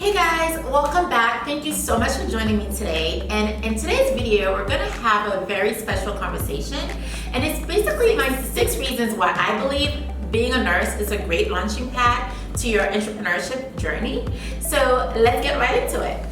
Hey guys, welcome back. Thank you so much for joining me today. And in today's video, we're gonna have a very special conversation. And it's basically my 6 reasons why I believe being a nurse is a great launching pad to your entrepreneurship journey. So let's get right into it.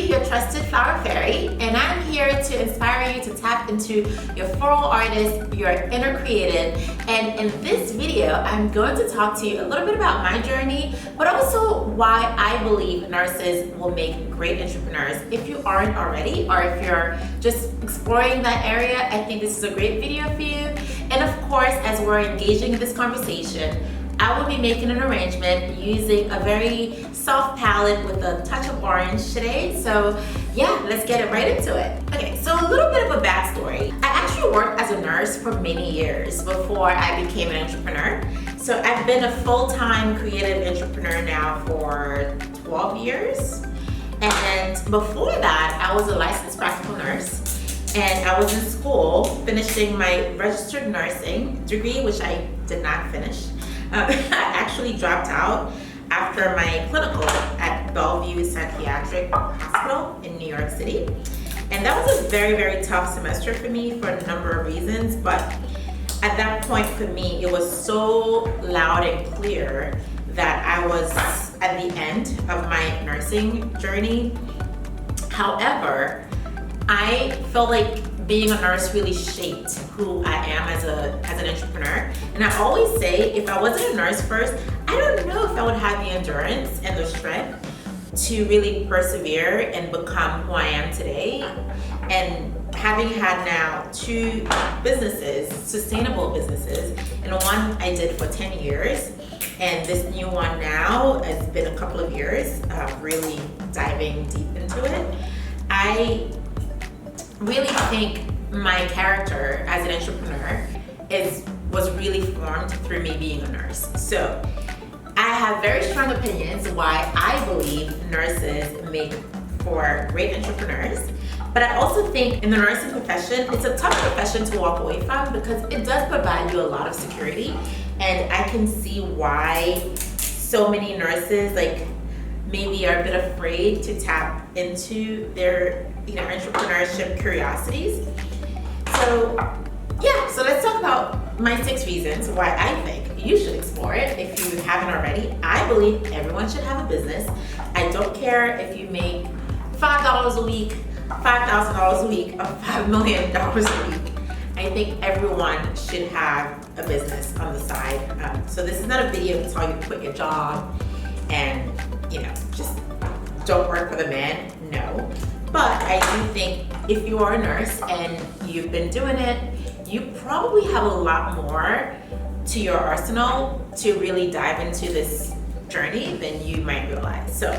Your trusted flower fairy, and I'm here to inspire you to tap into your floral artist, your inner creative. And in this video, I'm going to talk to you a little bit about my journey, but also why I believe nurses will make great entrepreneurs. If you aren't already, or if you're just exploring that area, I think this is a great video for you. And of course, as we're engaging in this conversation, I will be making an arrangement using a very soft palette with a touch of orange today. So yeah, let's get it right into it. Okay, so a little bit of a backstory. I actually worked as a nurse for many years before I became an entrepreneur. So I've been a full-time creative entrepreneur now for 12 years. And before that, I was a licensed practical nurse. And I was in school finishing my registered nursing degree, which I did not finish. I actually dropped out after my clinical at Bellevue Psychiatric Hospital in New York City. And that was a very, very tough semester for me for a number of reasons. But at that point for me, it was so loud and clear that I was at the end of my nursing journey. However, I felt like being a nurse really shaped who I am as an entrepreneur. And I always say, if I wasn't a nurse first, I don't know if I would have the endurance and the strength to really persevere and become who I am today. And having had now 2 businesses, sustainable businesses, and one I did for 10 years, and this new one now has been a couple of years, really diving deep into it. I really think my character as an entrepreneur was really formed through me being a nurse. So I have very strong opinions why I believe nurses make for great entrepreneurs. But I also think in the nursing profession, it's a tough profession to walk away from because it does provide you a lot of security. And I can see why so many nurses maybe are a bit afraid to tap into their entrepreneurship curiosities. So yeah, so let's talk about my 6 reasons why I think you should explore it if you haven't already. I believe everyone should have a business. I don't care if you make $5 a week, $5,000 a week, or $5 million a week. I think everyone should have a business on the side. So this is not a video to tell you to quit your job and just don't work for the man. No. But I do think if you are a nurse and you've been doing it, you probably have a lot more to your arsenal to really dive into this journey than you might realize. So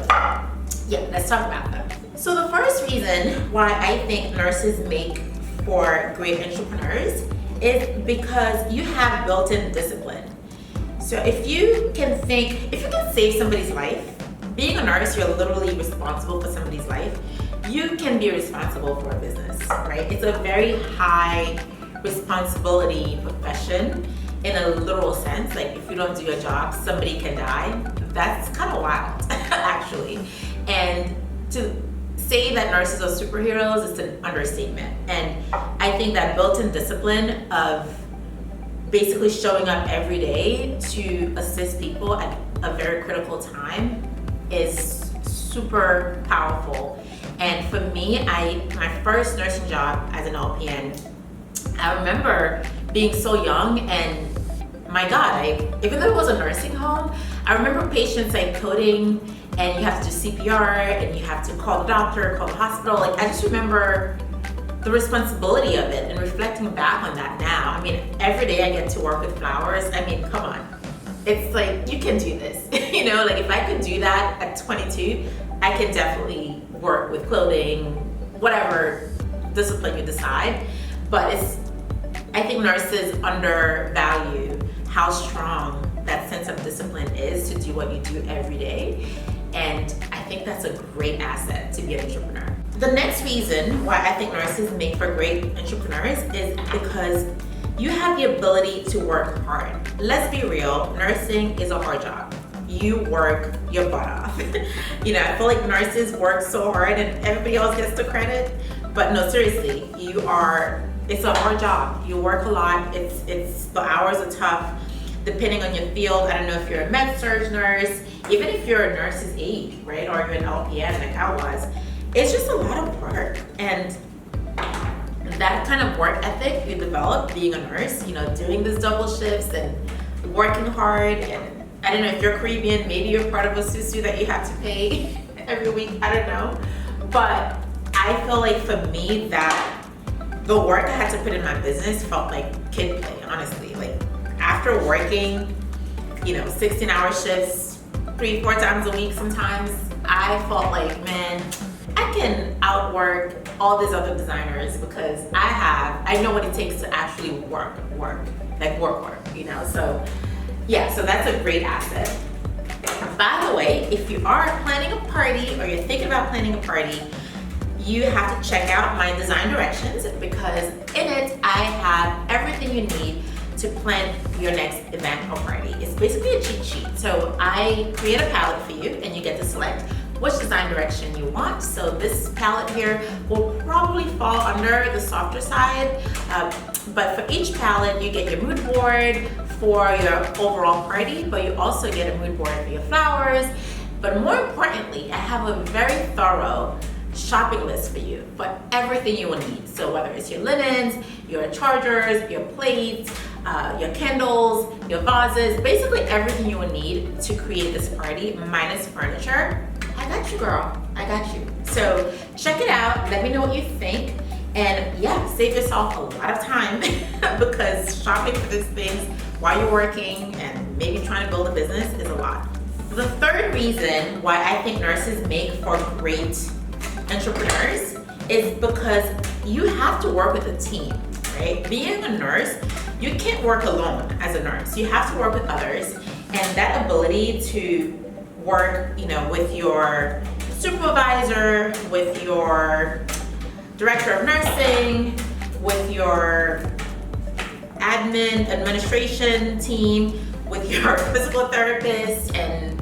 yeah, let's talk about them. So the first reason why I think nurses make for great entrepreneurs is because you have built-in discipline. So if you can save somebody's life, being a nurse, you're literally responsible for somebody's life. You can be responsible for a business, right? It's a very high responsibility profession in a literal sense. Like if you don't do your job, somebody can die. That's kind of wild, actually. And to say that nurses are superheroes is an understatement. And I think that built-in discipline of basically showing up every day to assist people at a very critical time is super powerful. And for me, my first nursing job as an LPN, I remember being so young and my God, even though it was a nursing home, I remember patients coding and you have to do CPR and you have to call the doctor, call the hospital. I just remember the responsibility of it and reflecting back on that now. I mean, every day I get to work with flowers. I mean, come on. It's you can do this. If I could do that at 22, I can definitely work with clothing, whatever discipline you decide. But I think nurses undervalue how strong that sense of discipline is to do what you do every day. And I think that's a great asset to be an entrepreneur. The next reason why I think nurses make for great entrepreneurs is because you have the ability to work hard. Let's be real, nursing is a hard job. You work your butt off. I feel like nurses work so hard and everybody else gets the credit. But no, seriously, it's a hard job. You work a lot. The hours are tough, depending on your field. I don't know if you're a med-surg nurse, even if you're a nurse's aide, right? Or you're an LPN like I was. It's just a lot of work. And that kind of work ethic you develop being a nurse, doing these double shifts and working hard. And I don't know if you're Caribbean, maybe you're part of a susu that you have to pay every week. I don't know. But I feel like for me that the work I had to put in my business felt like kid play, honestly. Like after working, 16-hour shifts, 3-4 times a week sometimes, I felt like, man, I can outwork all these other designers because I know what it takes to actually work. So yeah, so that's a great asset. By the way, if you are planning a party or you're thinking about planning a party, you have to check out my design directions because in it, I have everything you need to plan your next event or party. It's basically a cheat sheet. So I create a palette for you and you get to select which design direction you want. So this palette here will probably fall under the softer side, but for each palette, you get your mood board for your overall party, but you also get a mood board for your flowers. But more importantly, I have a very thorough shopping list for you for everything you will need. So whether it's your linens, your chargers, your plates, your candles, your vases, basically everything you will need to create this party minus furniture. I got you, girl. I got you. So check it out. Let me know what you think. And yeah, save yourself a lot of time because shopping for these things while you're working and maybe trying to build a business is a lot. The third reason why I think nurses make for great entrepreneurs is because you have to work with a team, right? Being a nurse, you can't work alone as a nurse. You have to work with others, and that ability to work, with your supervisor, with your director of nursing, with your administration team, with your physical therapist, and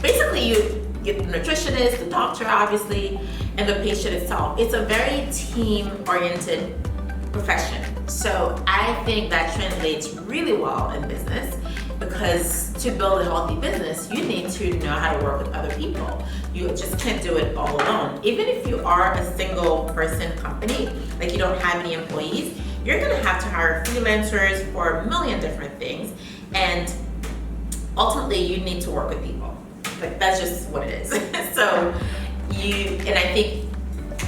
basically you get the nutritionist, the doctor obviously, and the patient itself. It's a very team-oriented profession. So I think that translates really well in business because to build a healthy business, you need to know how to work with other people. You just can't do it all alone. Even if you are a single person company, like you don't have any employees, you're gonna have to hire freelancers for a million different things. And ultimately you need to work with people. Like that's just what it is. And I think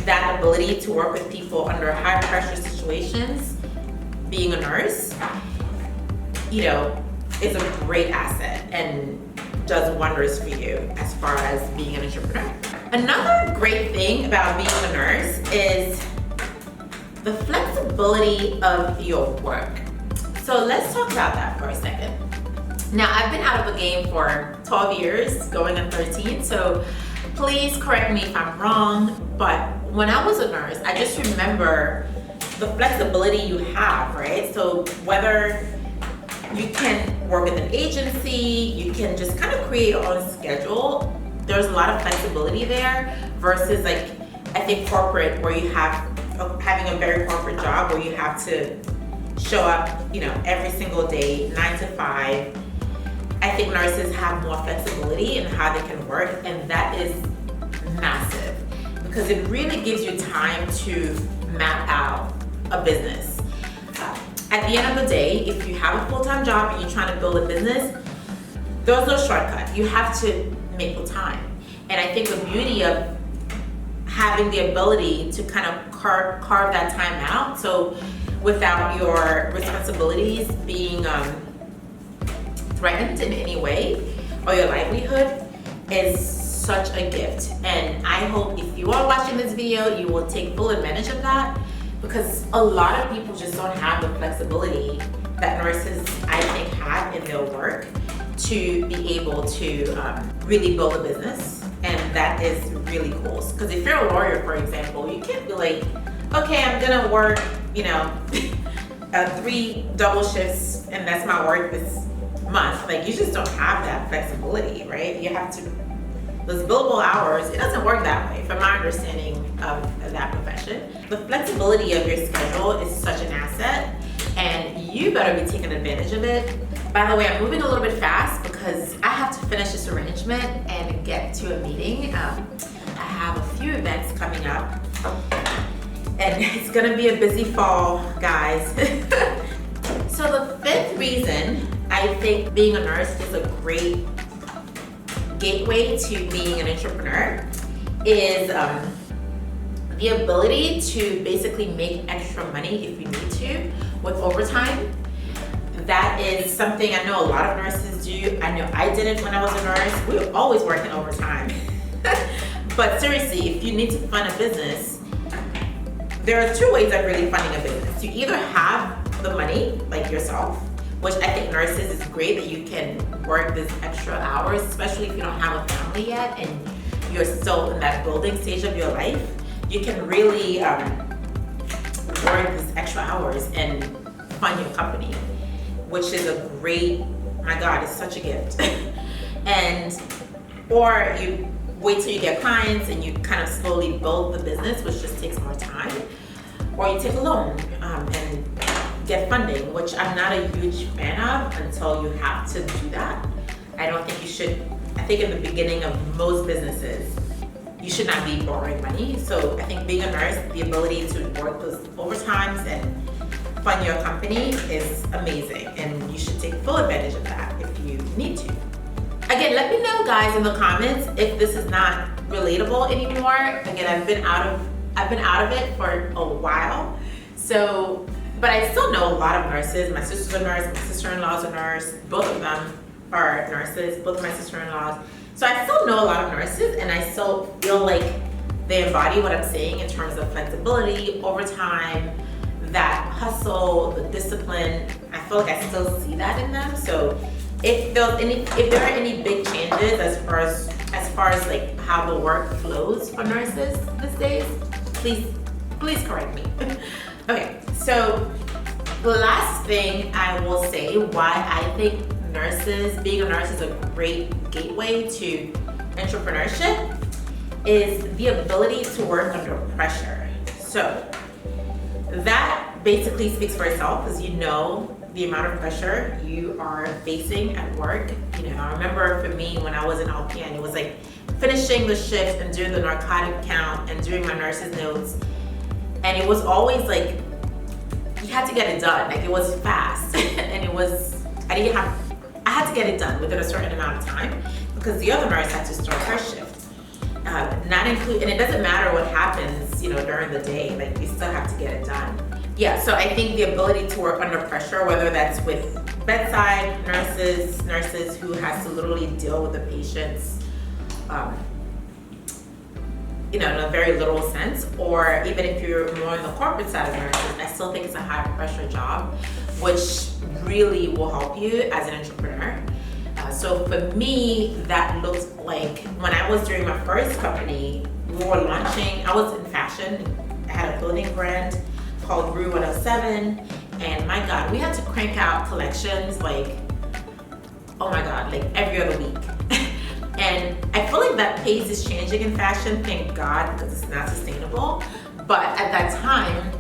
that ability to work with people under high pressure situations, being a nurse, is a great asset and does wonders for you as far as being an entrepreneur. Another great thing about being a nurse is the flexibility of your work. So let's talk about that for a second. Now, I've been out of the game for 12 years, going on 13, so please correct me if I'm wrong, but when I was a nurse, I just remember the flexibility you have, right? So whether you can work with an agency, you can just kind of create your own schedule. There's a lot of flexibility there versus like, I think corporate where you having a very corporate job where you have to show up, every single day, 9 to 5. I think nurses have more flexibility in how they can work, and that is massive because it really gives you time to map out a business. At the end of the day, if you have a full-time job and you're trying to build a business, there's no shortcut. You have to make the time. And I think the beauty of having the ability to kind of carve that time out, so without your responsibilities being threatened in any way or your livelihood, is such a gift. And I hope if you are watching this video, you will take full advantage of that because a lot of people just don't have the flexibility that nurses, I think, have in their work to be able to really build a business and and that is really cool. Because if you're a lawyer, for example, you can't be like, okay, I'm gonna work, 3 double shifts and that's my work this month. Like, you just don't have that flexibility, right? You have to, those billable hours, it doesn't work that way from my understanding of that profession. The flexibility of your schedule is such an asset, and you better be taking advantage of it. By the way, I'm moving a little bit fast because I have to finish this arrangement and get to a meeting. I have a few events coming up, and it's gonna be a busy fall, guys. So the 5th reason I think being a nurse is a great gateway to being an entrepreneur is the ability to basically make extra money if you need to with overtime. That is something I know a lot of nurses do. I know I did it when I was a nurse. We were always working overtime. But seriously, if you need to fund a business, there are 2 ways of really funding a business. You either have the money, like yourself, which I think nurses is great that you can work this extra hours, especially if you don't have a family yet and you're still in that building stage of your life. You can really work these extra hours and fund your company, which is a great, my God, it's such a gift. Or you wait till you get clients and you kind of slowly build the business, which just takes more time. Or you take a loan and get funding, which I'm not a huge fan of until you have to do that. I don't think you should. I think in the beginning of most businesses, you should not be borrowing money. So I think being a nurse, the ability to work those overtimes and fund your company is amazing, and you should take full advantage of that if you need to. Again, let me know, guys, in the comments if this is not relatable anymore. Again, I've been out of it for a while. So, but I still know a lot of nurses. My sister's a nurse, my sister-in-law's a nurse. Both of them are nurses, both of my sister-in-laws. So I still know a lot of nurses, and I still feel like they embody what I'm saying in terms of flexibility, overtime, that hustle, the discipline. I feel like I still see that in them. So if there are any big changes as far as like how the work flows for nurses these days, please correct me. Okay, so the last thing I will say why I think being a nurse is a great gateway to entrepreneurship is the ability to work under pressure. So that basically speaks for itself, because you know the amount of pressure you are facing at work. I remember for me when I was an LPN, it was like finishing the shift and doing the narcotic count and doing my nurse's notes, and it was always like you had to get it done. Like, it was fast, and I had to get it done within a certain amount of time because the other nurse had to start her shift. And it doesn't matter what happens, during the day, like you still have to get it done. Yeah, so I think the ability to work under pressure, whether that's with bedside nurses who has to literally deal with the patients, in a very literal sense, or even if you're more on the corporate side of nurses, I still think it's a high pressure job, which really will help you as an entrepreneur. So for me, that looked like when I was doing my first company, we were launching, I was in fashion. I had a clothing brand called Rue 107, and my God, we had to crank out collections like, oh my God, like every other week. And I feel like that pace is changing in fashion, thank God, because it's not sustainable. But at that time,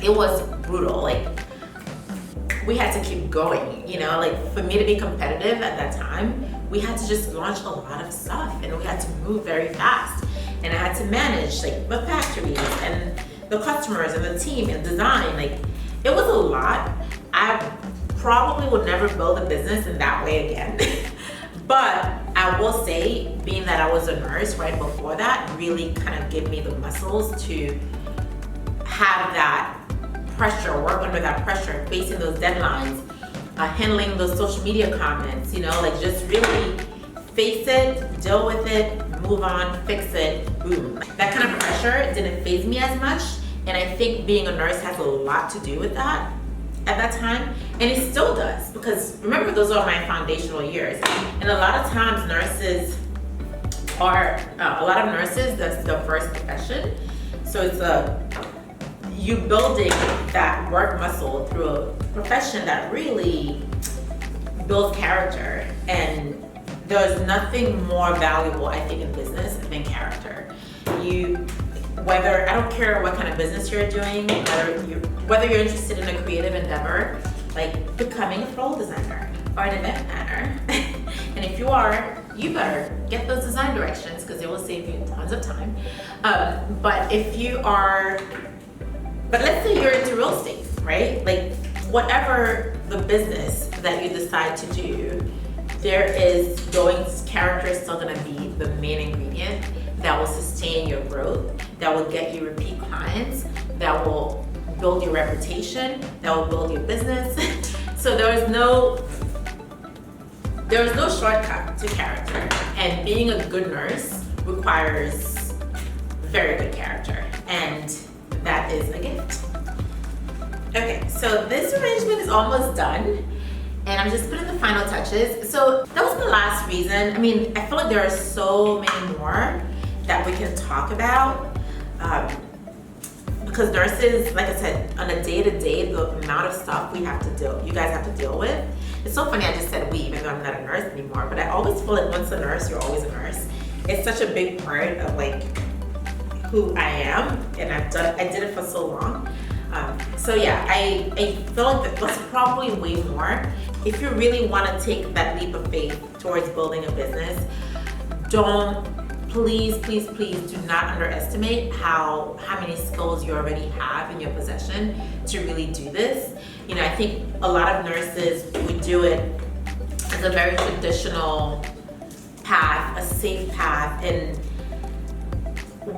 it was brutal. Like, we had to keep going, like for me to be competitive at that time, we had to just launch a lot of stuff, and we had to move very fast. And I had to manage like the factories and the customers and the team and design. Like, it was a lot. I probably would never build a business in that way again. But I will say, being that I was a nurse right before that, really kind of gave me the muscles to have that pressure, work under that pressure, facing those deadlines, handling those social media comments, like just really face it, deal with it, move on, fix it, boom. That kind of pressure didn't faze me as much, and I think being a nurse has a lot to do with that at that time, and it still does, because remember, those are my foundational years, and a lot of times nurses are a lot of nurses, that's the first profession. So it's you building that work muscle through a profession that really builds character. And there's nothing more valuable, I think, in business than character. I don't care what kind of business you're doing, whether you're interested in a creative endeavor, like becoming a floral designer or an event planner. And if you are, you better get those design directions because it will save you tons of time. But let's say you're into real estate, right? Like whatever the business that you decide to do, character is still gonna be the main ingredient that will sustain your growth, that will get you repeat clients, that will build your reputation, that will build your business. So there's no shortcut to character, and being a good nurse requires very good character, and that is a gift. Okay, so this arrangement is almost done, and I'm just putting the final touches. So that was the last reason. I mean, I feel like there are so many more that we can talk about, because nurses, like I said, on a day-to-day, the amount of stuff you guys have to deal with. It's so funny I just said we, even though I'm not a nurse anymore, but I always feel like once a nurse, you're always a nurse. It's such a big part of like who I am, and I did it for so long. So yeah, I feel like that's probably way more. If you really want to take that leap of faith towards building a business, please do not underestimate how many skills you already have in your possession to really do this. You know, I think a lot of nurses would do it as a very traditional path, a safe path, and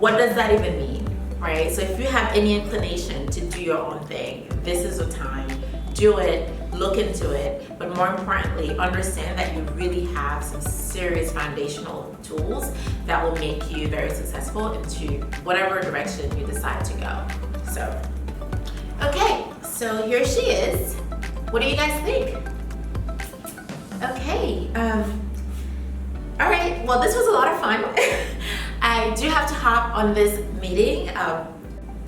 what does that even mean, right? So if you have any inclination to do your own thing, this is the time. Do it, look into it, but more importantly, understand that you really have some serious foundational tools that will make you very successful into whatever direction you decide to go. So, okay, so here she is. What do you guys think? Okay, all right, well, this was a lot of fun. I do have to hop on this meeting,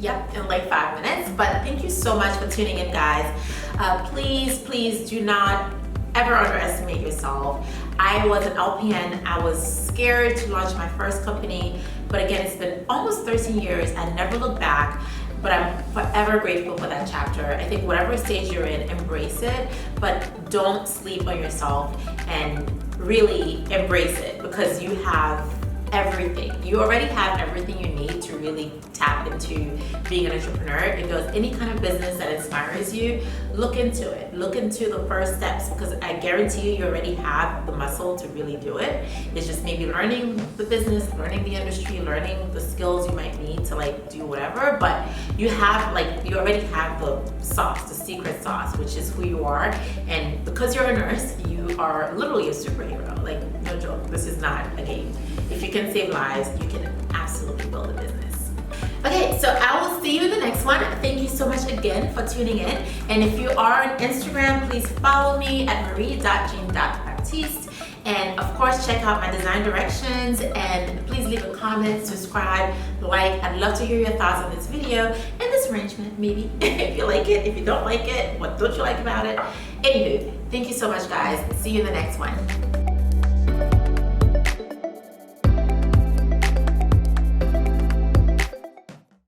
in like 5 minutes, but thank you so much for tuning in, guys. Please do not ever underestimate yourself. I was an LPN. I was scared to launch my first company, but again, it's been almost 13 years. I never look back, but I'm forever grateful for that chapter. I think whatever stage you're in, embrace it, but don't sleep on yourself and really embrace it, because you have everything. You already have everything you need to really tap into being an entrepreneur. If there's any kind of business that inspires you, look into it. Look into the first steps, because I guarantee you already have the muscle to really do it. It's just maybe learning the business, learning the industry, learning the skills you might need to like do whatever, but you already have the sauce, the secret sauce, which is who you are. And because you're a nurse, you are literally a superhero. Like, no joke, this is not a game. If you can save lives, you can absolutely build a business. Okay, so I will see you in the next one. Thank you so much again for tuning in. And if you are on Instagram, please follow me at marie.jean.baptiste. And of course, check out my design directions, and please leave a comment, subscribe, like. I'd love to hear your thoughts on this video and this arrangement, maybe. If you like it, if you don't like it, what don't you like about it? Anywho, thank you so much, guys. See you in the next one.